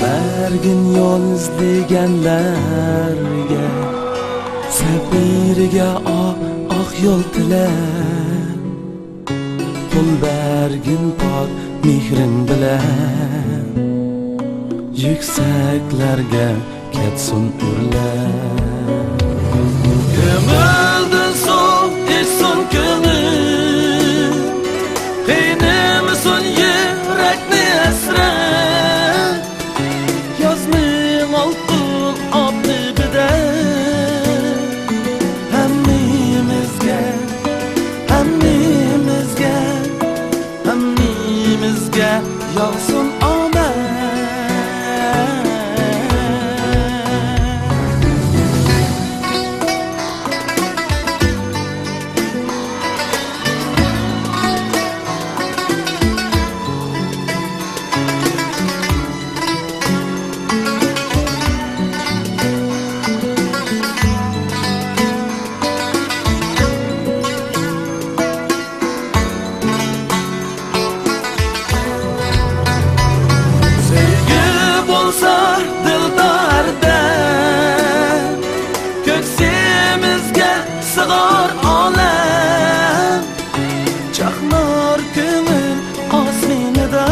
bergin yo'l izlaganlarga, safiriga oq yo'l tilab, qo'l bergin pok mehring bilan, yuksaklarga ketsin urlab. Ko'mildi so'q etsin ko'ngil, qiynamasin yurakni asrab, yozning oltin obdibida hammamizga yog'sin omad. Dildarda ko'ksimizga sig'ar olam, chaqnar ko'ngil osminida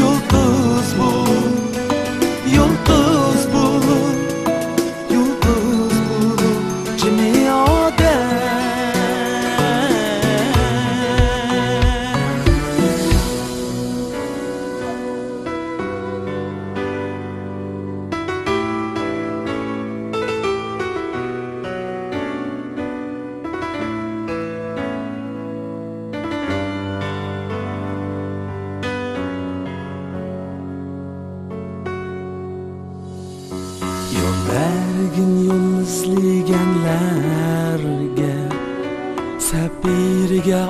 yulduz bo'lib dunyoda. Yo'l bergin yo'l izlaganlarga, safiriga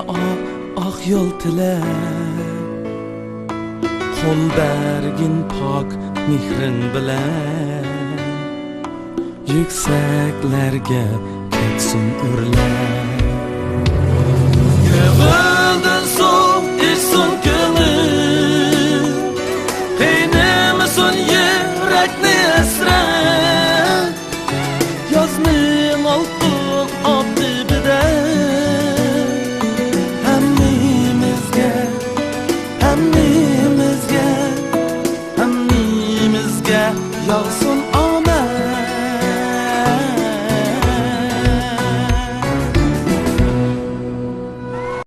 oq yo'l tilab, qo'l bergin pok mehring bilan, yuksaklarga ketsin urlab. Ko'ngildan so'q etsin ko'ngil, qiynamasin yurakni asrab, yozning oltin obdibida hammamizga yog'sin